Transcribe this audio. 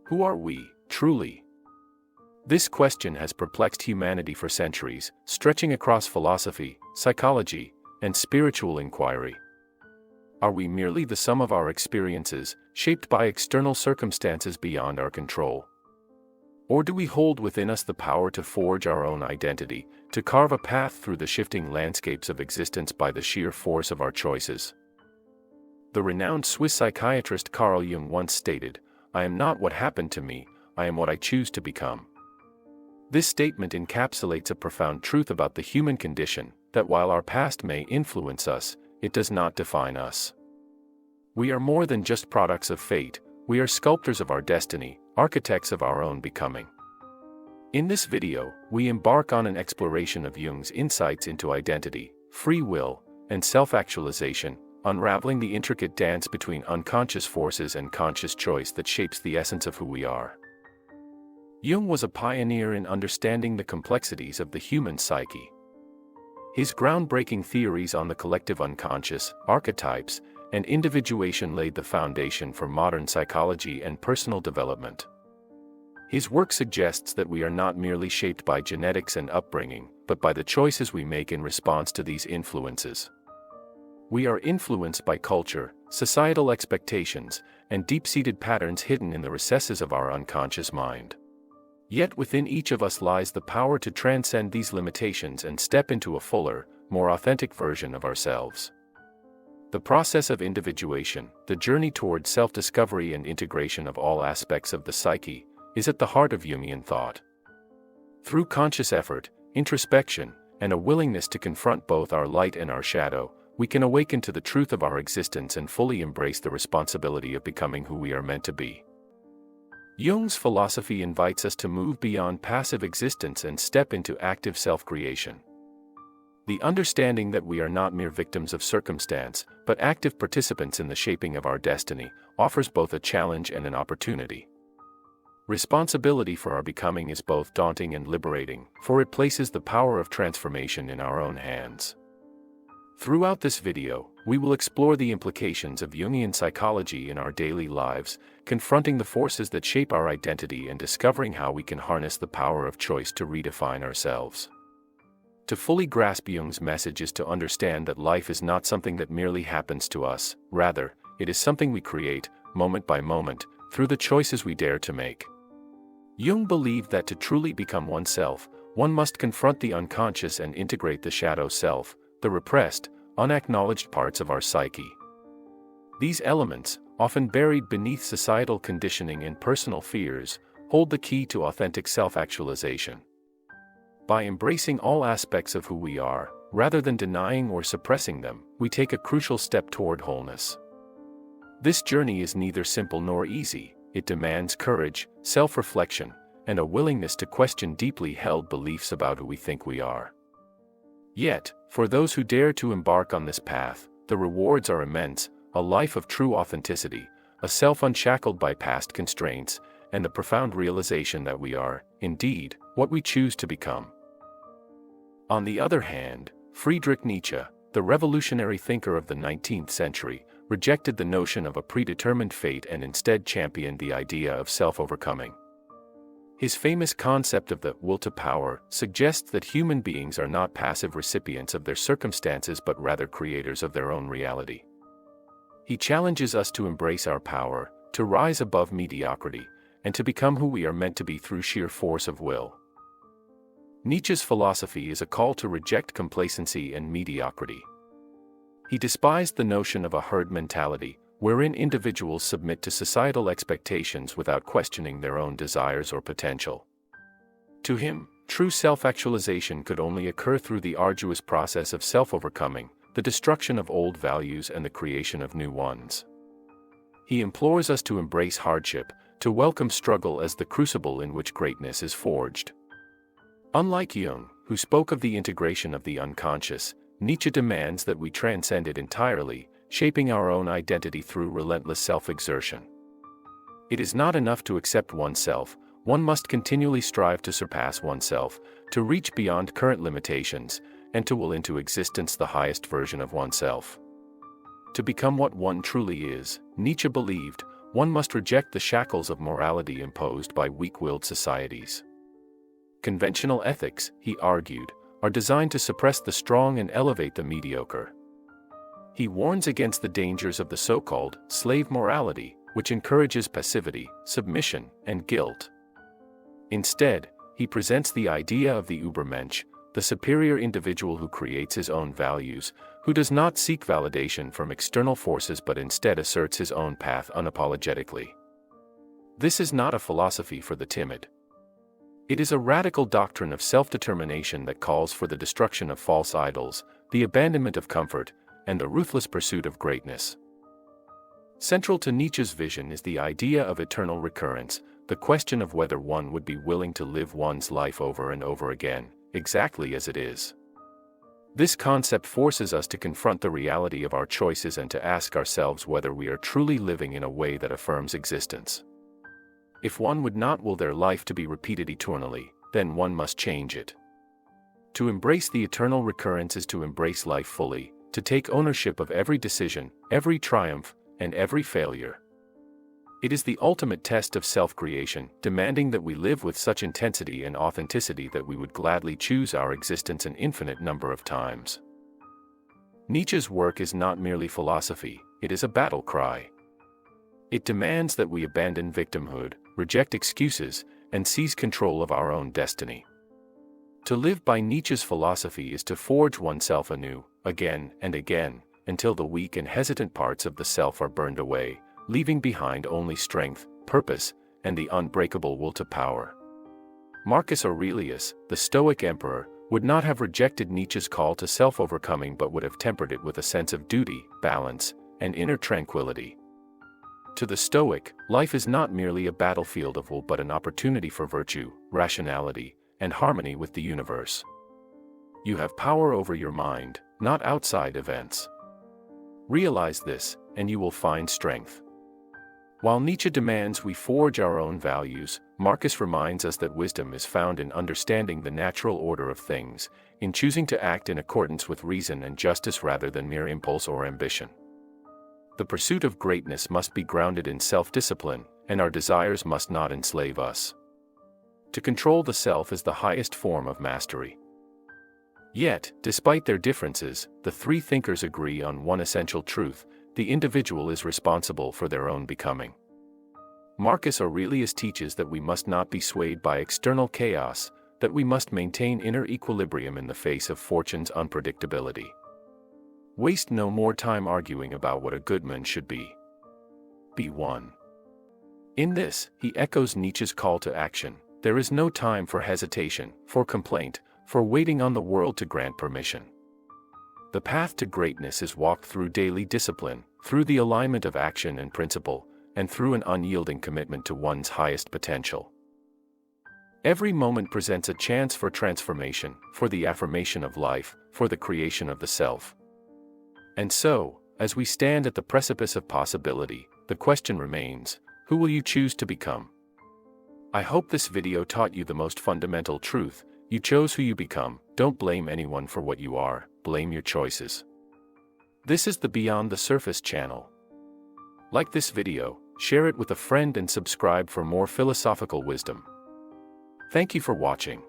Who are we, truly? This question has perplexed humanity for centuries, stretching across philosophy, psychology, and spiritual inquiry. Are we merely the sum of our experiences, shaped by external circumstances beyond our control? Or do we hold within us the power to forge our own identity, to carve a path through the shifting landscapes of existence by the sheer force of our choices? The renowned Swiss psychiatrist Carl Jung once stated, "I am not what happened to me, I am what I choose to become." This statement encapsulates a profound truth about the human condition, that while our past may influence us, it does not define us. We are more than just products of fate, we are sculptors of our destiny, architects of our own becoming. In this video, we embark on an exploration of Jung's insights into identity, free will, and self-actualization, unraveling the intricate dance between unconscious forces and conscious choice that shapes the essence of who we are. Jung was a pioneer in understanding the complexities of the human psyche. His groundbreaking theories on the collective unconscious, archetypes, and individuation laid the foundation for modern psychology and personal development. His work suggests that we are not merely shaped by genetics and upbringing, but by the choices we make in response to these influences. We are influenced by culture, societal expectations, and deep-seated patterns hidden in the recesses of our unconscious mind. Yet within each of us lies the power to transcend these limitations and step into a fuller, more authentic version of ourselves. The process of individuation, the journey toward self-discovery and integration of all aspects of the psyche, is at the heart of Jungian thought. Through conscious effort, introspection, and a willingness to confront both our light and our shadow, we can awaken to the truth of our existence and fully embrace the responsibility of becoming who we are meant to be. Jung's philosophy invites us to move beyond passive existence and step into active self-creation. The understanding that we are not mere victims of circumstance, but active participants in the shaping of our destiny, offers both a challenge and an opportunity. Responsibility for our becoming is both daunting and liberating, for it places the power of transformation in our own hands. Throughout this video, we will explore the implications of Jungian psychology in our daily lives, confronting the forces that shape our identity and discovering how we can harness the power of choice to redefine ourselves. To fully grasp Jung's message is to understand that life is not something that merely happens to us, rather, it is something we create, moment by moment, through the choices we dare to make. Jung believed that to truly become oneself, one must confront the unconscious and integrate the shadow self, the repressed, unacknowledged parts of our psyche. These elements, often buried beneath societal conditioning and personal fears, hold the key to authentic self-actualization. By embracing all aspects of who we are, rather than denying or suppressing them, we take a crucial step toward wholeness. This journey is neither simple nor easy. It demands courage, self-reflection, and a willingness to question deeply held beliefs about who we think we are. Yet, for those who dare to embark on this path, the rewards are immense: a life of true authenticity, a self unshackled by past constraints, and the profound realization that we are, indeed, what we choose to become. On the other hand, Friedrich Nietzsche, the revolutionary thinker of the 19th century, rejected the notion of a predetermined fate and instead championed the idea of self-overcoming. His famous concept of the will to power suggests that human beings are not passive recipients of their circumstances but rather creators of their own reality. He challenges us to embrace our power, to rise above mediocrity, and to become who we are meant to be through sheer force of will. Nietzsche's philosophy is a call to reject complacency and mediocrity. He despised the notion of a herd mentality, wherein individuals submit to societal expectations without questioning their own desires or potential. To him, true self-actualization could only occur through the arduous process of self-overcoming, the destruction of old values and the creation of new ones. He implores us to embrace hardship, to welcome struggle as the crucible in which greatness is forged. Unlike Jung, who spoke of the integration of the unconscious, Nietzsche demands that we transcend it entirely, shaping our own identity through relentless self-exertion. It is not enough to accept oneself, one must continually strive to surpass oneself, to reach beyond current limitations, and to will into existence the highest version of oneself. To become what one truly is, Nietzsche believed, one must reject the shackles of morality imposed by weak-willed societies. Conventional ethics, he argued, are designed to suppress the strong and elevate the mediocre. He warns against the dangers of the so-called slave morality, which encourages passivity, submission, and guilt. Instead, he presents the idea of the Übermensch, the superior individual who creates his own values, who does not seek validation from external forces but instead asserts his own path unapologetically. This is not a philosophy for the timid. It is a radical doctrine of self-determination that calls for the destruction of false idols, the abandonment of comfort, and the ruthless pursuit of greatness. Central to Nietzsche's vision is the idea of eternal recurrence, the question of whether one would be willing to live one's life over and over again, exactly as it is. This concept forces us to confront the reality of our choices and to ask ourselves whether we are truly living in a way that affirms existence. If one would not will their life to be repeated eternally, then one must change it. To embrace the eternal recurrence is to embrace life fully, to take ownership of every decision, every triumph, and every failure. It is the ultimate test of self-creation, demanding that we live with such intensity and authenticity that we would gladly choose our existence an infinite number of times. Nietzsche's work is not merely philosophy, it is a battle cry. It demands that we abandon victimhood, reject excuses, and seize control of our own destiny. To live by Nietzsche's philosophy is to forge oneself anew, again and again, until the weak and hesitant parts of the self are burned away, leaving behind only strength, purpose, and the unbreakable will to power. Marcus Aurelius, the Stoic emperor, would not have rejected Nietzsche's call to self-overcoming but would have tempered it with a sense of duty, balance, and inner tranquility. To the Stoic, life is not merely a battlefield of will but an opportunity for virtue, rationality, and harmony with the universe. You have power over your mind, not outside events. Realize this, and you will find strength. While Nietzsche demands we forge our own values, Marcus reminds us that wisdom is found in understanding the natural order of things, in choosing to act in accordance with reason and justice rather than mere impulse or ambition. The pursuit of greatness must be grounded in self-discipline, and our desires must not enslave us. To control the self is the highest form of mastery. Yet, despite their differences, the three thinkers agree on one essential truth: the individual is responsible for their own becoming. Marcus Aurelius teaches that we must not be swayed by external chaos, that we must maintain inner equilibrium in the face of fortune's unpredictability. Waste no more time arguing about what a good man should be. Be one. In this, he echoes Nietzsche's call to action. There is no time for hesitation, for complaint, for waiting on the world to grant permission. The path to greatness is walked through daily discipline, through the alignment of action and principle, and through an unyielding commitment to one's highest potential. Every moment presents a chance for transformation, for the affirmation of life, for the creation of the self. And so, as we stand at the precipice of possibility, the question remains: who will you choose to become? I hope this video taught you the most fundamental truth: you chose who you become. Don't blame anyone for what you are, blame your choices. This is the Beyond the Surface channel. Like this video, share it with a friend and subscribe for more philosophical wisdom. Thank you for watching.